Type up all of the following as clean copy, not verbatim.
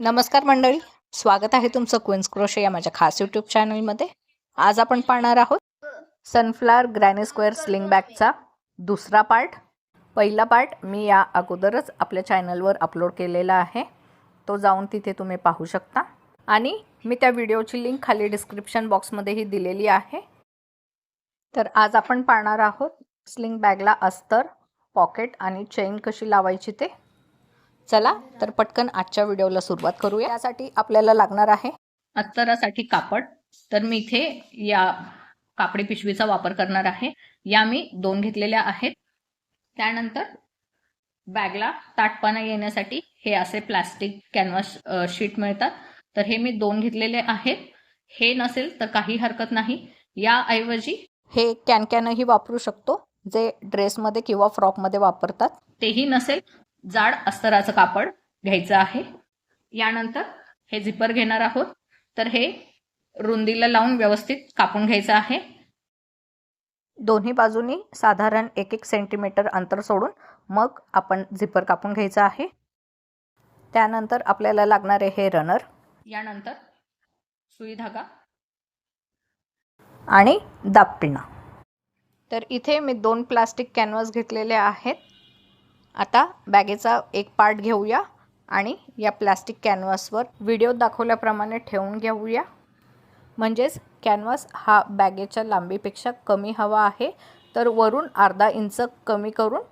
नमस्कार मंडळी, स्वागत आहे तुमचं क्वीन्स क्रोशे या माझ्या खास यूट्यूब चॅनलमध्ये. आज आपण पाहणार आहोत सनफ्लावर ग्रॅनी स्क्वेअर स्लिंग बॅगचा दुसरा पार्ट. पहिला पार्ट मी या अगोदरच आपल्या चॅनलवर अपलोड केलेला आहे, तो जाऊन तिथे तुम्ही पाहू शकता आणि मी त्या व्हिडिओची लिंक खाली डिस्क्रिप्शन बॉक्समध्येही दिलेली आहे. तर आज आपण पाहणार आहोत स्लिंग बॅगला अस्तर, पॉकेट आणि चेन कशी लावायची ते. चला तर पटकन आजच्या व्हिडिओला सुरुवात करूया. यासाठी आपल्याला लागणार आहे अस्तरासाठी कापड. तर मी इथे या कापडी पिशवीचा वापर करणार आहे. या मी 2 घेतलेल्या आहेत. त्यानंतर बॅगला ताटपणा येण्यासाठी हे असे प्लास्टिक कॅनव्हास शीट मिळतात, तर हे मी 2 घेतलेले आहेत. हे नसेल तर काही हरकत नाही, याऐवजी हे कॅनही वापरू शकतो, जे ड्रेसमध्ये किंवा फ्रॉकमध्ये वापरतात. तेही नसेल जाड अस्तराचं कापड घ्यायचं आहे. यानंतर हे झिपर घेणार आहोत, तर हे रुंदीला लावून व्यवस्थित कापून घ्यायचं आहे. दोन्ही बाजूनी साधारण 1-1 सेंटीमीटर अंतर सोडून मग आपण झिपर कापून घ्यायचं आहे. त्यानंतर आपल्याला लागणारे हे रनर, यानंतर सुई धागा आणि दाबपिना. तर इथे मी 2 प्लास्टिक कॅनव्हास घेतलेले आहेत. आता बॅगेचा एक पार्ट घेऊया आणि या प्लास्टिक कॅनव्हासवर व्हिडिओ दाखवल्याप्रमाणे ठेवून घेऊया. म्हणजेच कॅनव्हास हा बॅगेच्या लांबीपेक्षा कमी हवा आहे, तर वरून अर्धा इंच कमी करून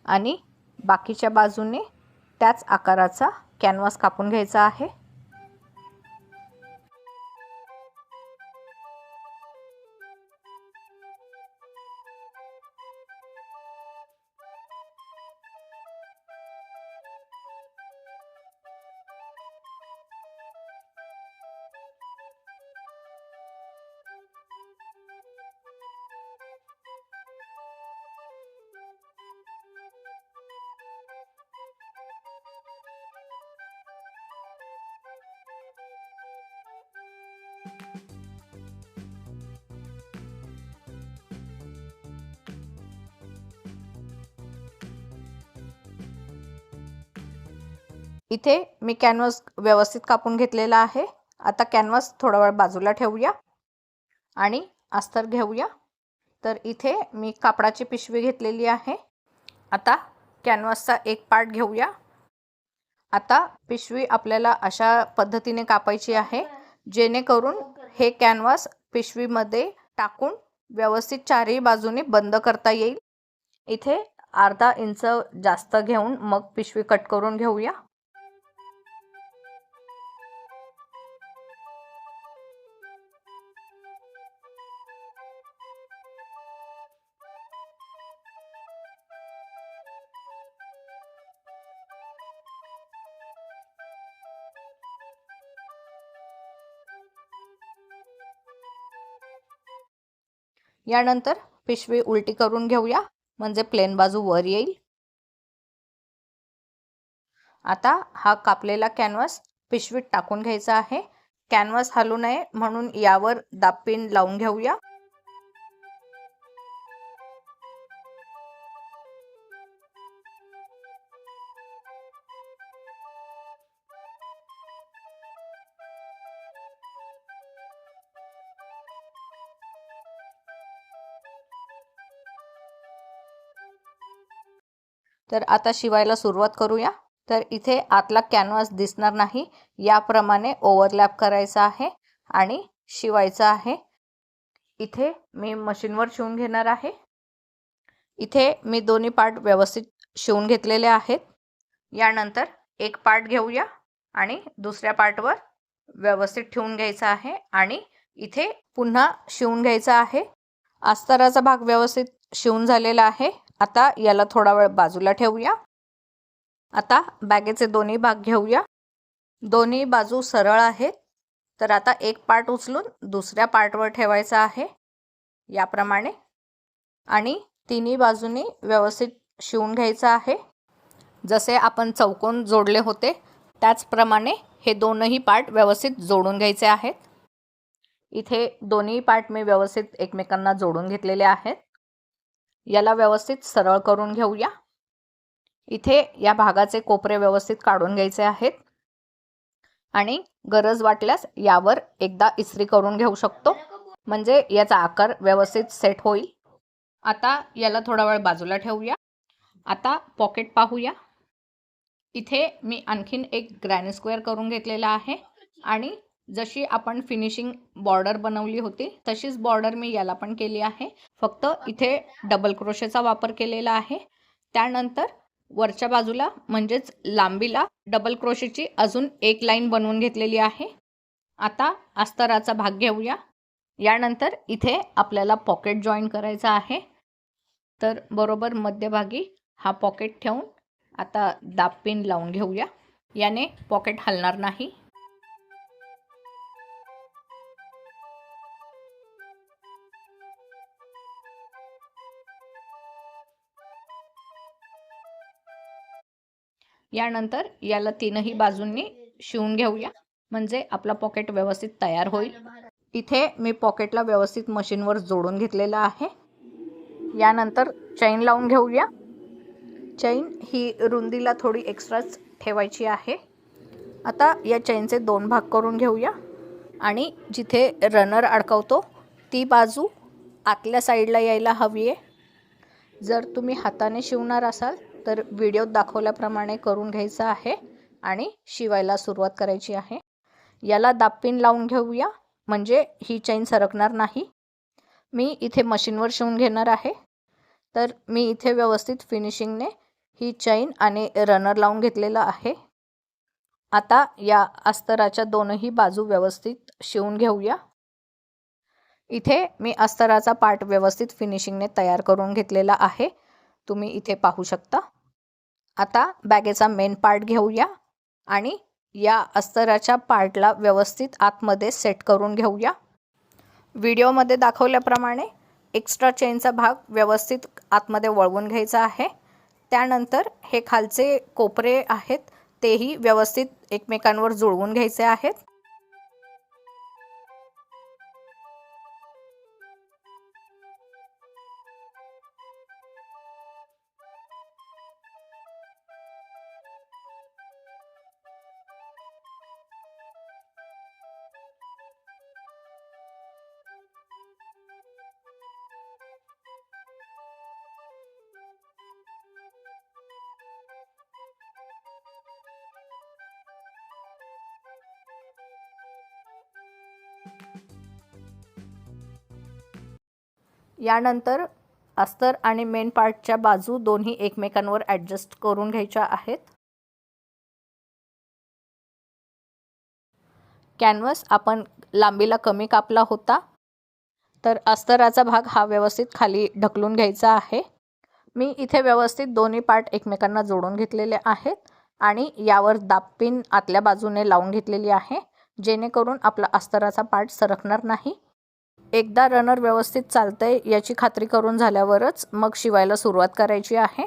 आणि बाकीच्या बाजूने त्याच आकाराचा कॅनव्हास कापून घ्यायचा आहे. इथे मी कॅनव्हास व्यवस्थित कापून घेतलेला आहे. आता कॅनव्हास थोडा वेळ बाजूला ठेवूया आणि अस्तर घेऊया. तर इथे मी कापडाची पिशवी घेतलेली आहे. आता कॅनव्हासचा एक पार्ट घेऊया. आता पिशवी आपल्याला अशा पद्धतीने कापायची आहे, जेणेकरून हे कॅनव्हास पिशवीमध्ये टाकून व्यवस्थित चारही बाजूने बंद करता येईल. इथे अर्धा इंच जास्त घेऊन मग पिशवी कट करून घेऊया. यानंतर पिशवी उलटी करून घेऊया, म्हणजे प्लेन बाजू वर येईल. आता हा कापलेला कॅनव्हास पिशवीत टाकून घ्यायचा आहे. कॅनव्हास हलू नये म्हणून यावर दाबपिन लावून घेऊया. तर आता शिवायला सुरुवात करूया. तर इथे आतला कॅनव्हास दिसणार नाही, याप्रमाणे ओव्हरलॅप करायचा आहे आणि शिवायचा आहे. इथे मी मशीनवर शिवून घेणार आहे. इथे मी दोन्ही पार्ट व्यवस्थित शिवून घेतलेले आहेत. यानंतर एक पार्ट घेऊया आणि दुसऱ्या पार्टवर व्यवस्थित ठेवून घ्यायचा आहे आणि इथे पुन्हा शिवून घ्यायचा आहे. अस्तराचा भाग व्यवस्थित शिवून झालेला आहे. आता याला थोडा वेळ बाजूला ठेवूया. आता बॅगेचे दोन्ही भाग घेऊया. दोन्ही बाजू सरळ आहेत, तर आता एक पार्ट उचलून दुसऱ्या पार्टवर ठेवायचा आहे याप्रमाणे आणि तिन्ही बाजूनी व्यवस्थित शिवून घ्यायचं आहे. जसे आपण चौकोन जोडले होते त्याचप्रमाणे हे दोनही पार्ट व्यवस्थित जोडून घ्यायचे आहेत. इथे दोन्ही पार्ट मी व्यवस्थित एकमेकांना जोडून घेतलेले आहेत. याला व्यवस्थित सरळ करून घेऊया. इथे या भागाचे कोपरे व्यवस्थित काढून घ्यायचे आहेत. आणि गरज वाटल्यास यावर एकदा इस्त्री करून घेऊ शकतो, म्हणजे याचा आकार व्यवस्थित सेट होईल. आता याला थोडा वेळ बाजूला ठेवूया. आता पॉकेट पाहूया. इथे मी आणखीन एक ग्रॅनी स्क्वेअर करून घेतलेला आहे आणि जशी आपण फिनिशिंग बॉर्डर बनवली होती तशीच बॉर्डर मी याला पण केली आहे. फक्त इथे डबल क्रोशेचा वापर केलेला आहे. त्यानंतर वरच्या बाजूला म्हणजेच लांबीला डबल क्रोशेची अजून एक लाईन बनवून घेतलेली आहे. आता अस्तराचा भाग घेऊया. यानंतर इथे आपल्याला पॉकेट जॉईन करायचा आहे. तर बरोबर मध्यभागी हा पॉकेट ठेवून आता दाब पिन लावून घेऊया. याने पॉकेट हलणार नाही. यानंतर याला तीनही बाजूंनी शिवून घेऊया, म्हणजे आपला पॉकेट व्यवस्थित तयार होईल. इथे मी पॉकेटला व्यवस्थित मशीनवर जोडून घेतलेला आहे. यानंतर चैन लावून घेऊया. चैन ही रुंदीला थोडी एक्स्ट्राच ठेवायची आहे. आता या चैनचे 2 भाग करून घेऊया आणि जिथे रनर अडकवतो ती बाजू आतल्या साईडला यायला हवी आहे. जर तुम्ही हाताने शिवणार असाल तर व्हिडिओत दाखवल्याप्रमाणे करून घ्यायचं आहे आणि शिवायला सुरुवात करायची आहे. याला दाबपिन लावून घेऊया, म्हणजे ही चैन सरकणार नाही. मी इथे मशीनवर शिवून घेणार आहे, तर मी इथे व्यवस्थित फिनिशिंगने ही चैन आणि रनर लावून घेतलेला आहे. आता या अस्तराच्या दोनही बाजू व्यवस्थित शिवून घेऊया. इथे मी अस्तराचा पार्ट व्यवस्थित फिनिशिंगने तयार करून घेतलेला आहे, तुम्ही इथे पाहू शकता. आता बॅगेचा मेन पार्ट घेऊया आणि या अस्तराच्या पार्टला व्यवस्थित आतमध्ये सेट करून घेऊया. व्हिडिओमध्ये दाखवल्याप्रमाणे एक्स्ट्रा चेनचा भाग व्यवस्थित आतमध्ये वळवून घ्यायचा आहे. त्यानंतर हे खालचे कोपरे आहेत तेही व्यवस्थित एकमेकांवर जुळवून घ्यायचे आहेत. यानंतर अस्तर आणि मेन पार्टच्या बाजू दोन्ही एकमेकांवर ॲडजस्ट करून घ्यायच्या आहेत. कॅनव्हास आपण लांबीला कमी कापला होता, तर अस्तराचा भाग हा व्यवस्थित खाली ढकलून घ्यायचा आहे. मी इथे व्यवस्थित दोन्ही पार्ट एकमेकांना जोडून घेतलेले आहेत आणि यावर दाबपिन आतल्या बाजूने लावून घेतलेली आहे, जेणेकरून आपला अस्तराचा पार्ट सरकणार नाही. एकदा रनर व्यवस्थित चालतंय याची खात्री करून झाल्यावरच मग शिवायला सुरुवात करायची आहे.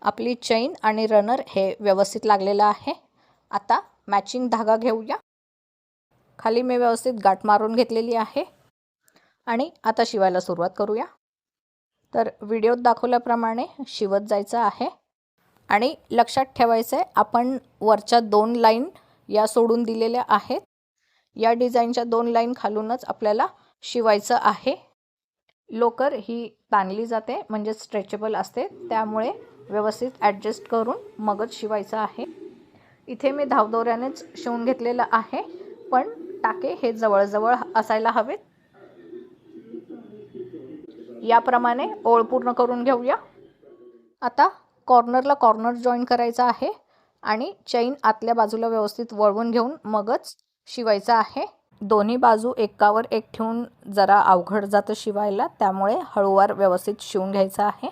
आपली चैन आणि रनर हे व्यवस्थित लागलेलं आहे. आता मॅचिंग धागा घेऊया. खाली मी व्यवस्थित गाठ मारून घेतलेली आहे आणि आता शिवायला सुरुवात करूया. तर व्हिडिओत दाखवल्याप्रमाणे शिवत जायचं आहे आणि लक्षात ठेवायचं आहे, आपण वरच्या 2 लाईन या सोडून दिलेल्या आहेत. या डिझाईनच्या 2 लाईन खालूनच आपल्याला शिवायचं आहे. लोकर ही ताणली जाते, म्हणजे स्ट्रेचेबल असते, त्यामुळे व्यवस्थित ॲडजस्ट करून मगच शिवायचं आहे. इथे मी धावदोऱ्यानेच शिवून घेतलेलं आहे, पण टाके हे जवळजवळ असायला हवेत. याप्रमाणे ओळ पूर्ण करून घेऊया. आता कॉर्नरला कॉर्नर जॉईन करायचा आहे आणि चैन आतल्या बाजूला व्यवस्थित वळवून घेऊन मगच शिवायचं आहे. दोन्ही बाजू एकावर एक ठेवून जरा अवघड जातं शिवायला, त्यामुळे हळूवार व्यवस्थित शिवून घ्यायचं आहे.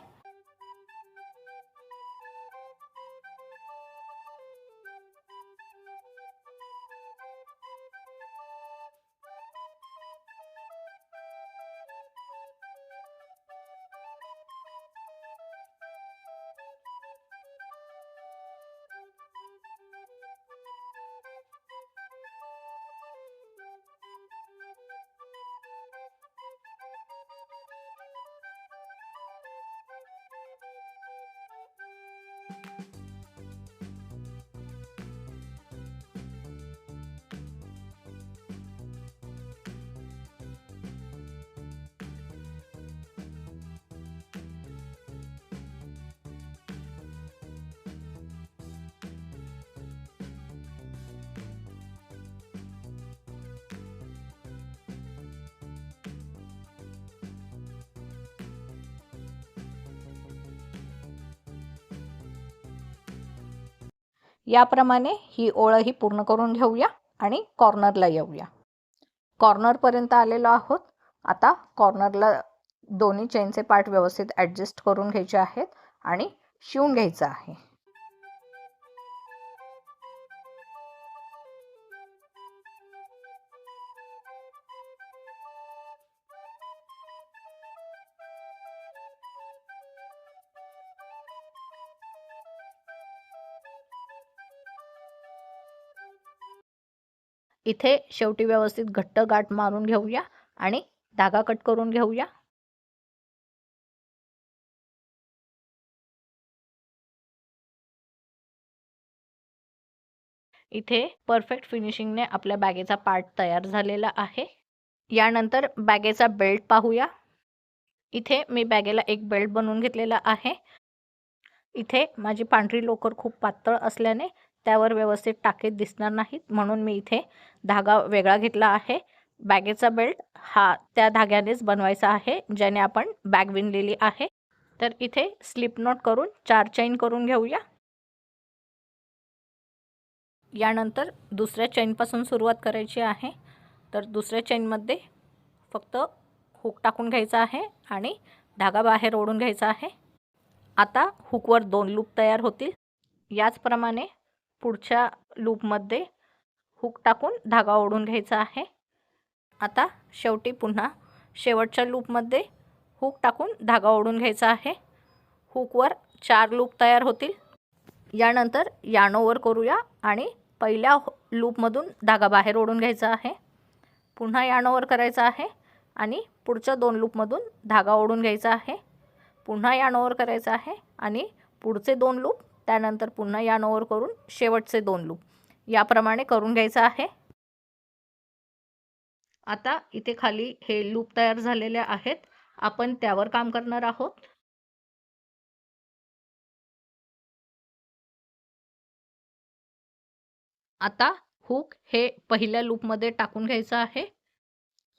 याप्रमाणे ही ओळही पूर्ण करून घेऊया आणि कॉर्नरला येऊया. कॉर्नरपर्यंत आलेलो आहोत. आता कॉर्नरला दोन्ही चेनचे पार्ट व्यवस्थित ॲडजस्ट करून घ्यायचे आहेत आणि शिवून घ्यायचं आहे. इथे शेवटी व्यवस्थित घट्ट गाठ मारून घेऊया आणि धागा कट करून घेऊया. इथे परफेक्ट फिनिशिंगने आपल्या बॅगेचा पार्ट तयार झालेला आहे. यानंतर बॅगेचा बेल्ट पाहूया. इथे मी बॅगेला एक बेल्ट बनवून घेतलेला आहे. इथे माझी पांढरी लोकर खूप पातळ असल्याने त्यावर व्यवस्थित टाके दिसणार नाहीत, म्हणून मी इथे धागा वेगळा घेतला आहे. बॅगेचा बेल्ट हा त्या धाग्यानेच बनवायचा आहे ज्याने आपण बॅग विणलेली आहे. तर इथे स्लिप नॉट करून 4 चैन करून घेऊया. यानंतर दुसऱ्या चैनपासून सुरुवात करायची आहे. तर दुसऱ्या चैनमध्ये फक्त हुक टाकून घ्यायचा आहे आणि धागा बाहेर ओढून घ्यायचा आहे. आता हुकवर 2 लूप तयार होतील. याचप्रमाणे पुढच्या लूपमध्ये हुक टाकून धागा ओढून घ्यायचा आहे. आता शेवटी पुन्हा शेवटच्या लूपमध्ये हुक टाकून धागा ओढून घ्यायचा आहे. हुकवर 4 लूप तयार होतील. यानंतर यार्न ओव्हर करूया आणि पहिल्या लूपमधून धागा बाहेर ओढून घ्यायचा आहे. पुन्हा यार्न ओव्हर करायचा आहे आणि पुढच्या 2 लूपमधून धागा ओढून घ्यायचा आहे. पुन्हा यार्न ओव्हर करायचा आहे आणि पुढचे 2 लूप, त्यानंतर पुन्हा यार्न ओव्हर करून शेवटचे 2 लूप याप्रमाणे करून घ्यायचं आहे. आता इथे खाली हे लूप तयार झालेले आहेत. आपण त्यावर काम करणार आहोत. आता हुक हे पहिल्या लूपमध्ये टाकून घ्यायचं आहे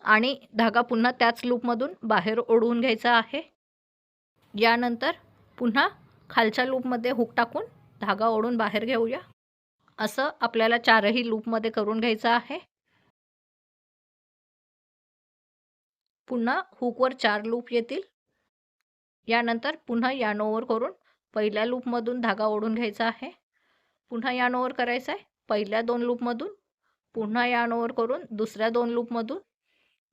आणि धागा पुन्हा त्याच लूपमधून बाहेर ओढून घ्यायचा आहे. यानंतर पुन्हा खालच्या लूपमध्ये हुक टाकून धागा ओढून बाहेर घेऊया. असं आपल्याला 4ही लूपमध्ये करून घ्यायचं आहे. पुन्हा हुकवर 4 लूप येतील. यानंतर पुन्हा यार्न ओव्हर करून पहिल्या लूपमधून धागा ओढून घ्यायचा आहे. पुन्हा यार्न ओव्हर करायचा आहे पहिल्या 2 लूपमधून, पुन्हा यार्न ओव्हर करून दुसऱ्या 2 लूपमधून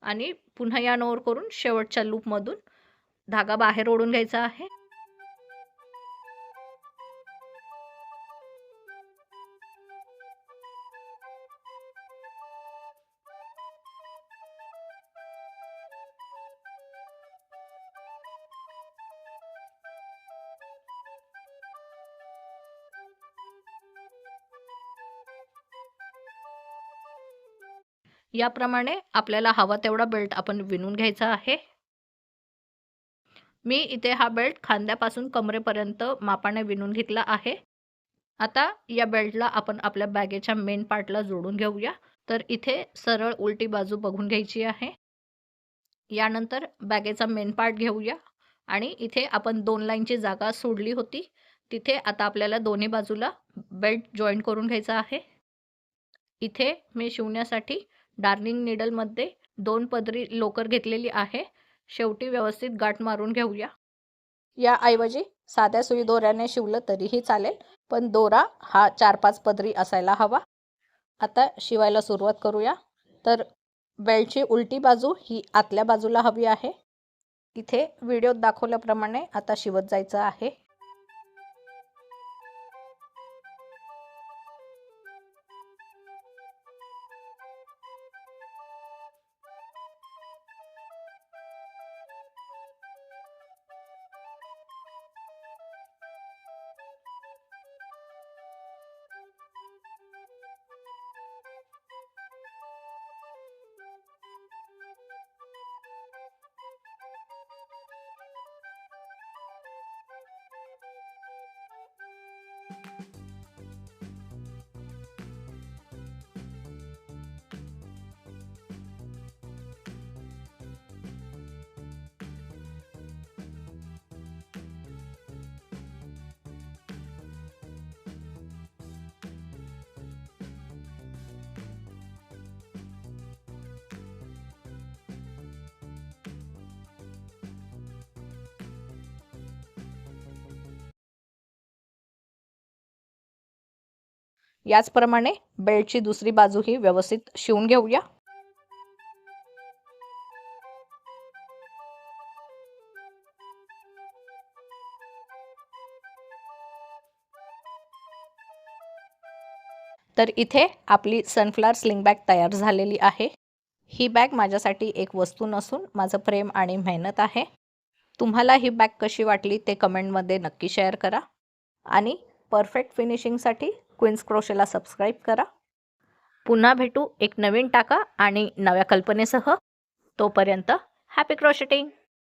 आणि पुन्हा यार्न ओव्हर करून शेवटच्या लूपमधून धागा बाहेर ओढून घ्यायचा आहे. याप्रमाणे आपल्याला हवा तेवढा बेल्ट आपण विणून घ्यायचा आहे. मी इथे हा बेल्ट खांद्यापासून कमरेपर्यंत मापाने विणून घेतला आहे. आता या बेल्टला आपण आपल्या बॅगेच्या मेन पार्टला जोडून घेऊया. तर इथे सरळ उलटी बाजू बघून घ्यायची आहे. यानंतर बॅगेचा मेन पार्ट घेऊया आणि इथे आपण 2 लाईनची जागा सोडली होती, तिथे आता आपल्याला दोन्ही बाजूला बेल्ट जॉईंट करून घ्यायचा आहे. इथे मी शिवण्यासाठी डार्निंग नीडलमध्ये 2 पदरी लोकर घेतलेली आहे. शेवटी व्यवस्थित गाठ मारून घेऊया. याऐवजी साध्या सुई दोऱ्याने शिवलं तरीही चालेल, पण दोरा हा 4-5 पदरी असायला हवा. आता शिवायला सुरुवात करूया. तर बेल्टची उलटी बाजू ही आतल्या बाजूला हवी आहे. इथे व्हिडिओत दाखवल्याप्रमाणे आता शिवत जायचं आहे. याचप्रमाणे बेल्टची दुसरी बाजूही व्यवस्थित शिवून घेऊया. तर इथे आपली सनफ्लॉवर स्लिंग बॅग तयार झालेली आहे. ही बॅग माझ्यासाठी एक वस्तू नसून माझं प्रेम आणि मेहनत आहे. तुम्हाला ही बॅग कशी वाटली ते कमेंटमध्ये नक्की शेअर करा आणि परफेक्ट फिनिशिंगसाठी क्वीन्स क्रोशेला सबस्क्राईब करा. पुन्हा भेटू एक नवीन टाका आणि नव्या कल्पनेसह. तोपर्यंत हॅपी क्रोशेटिंग.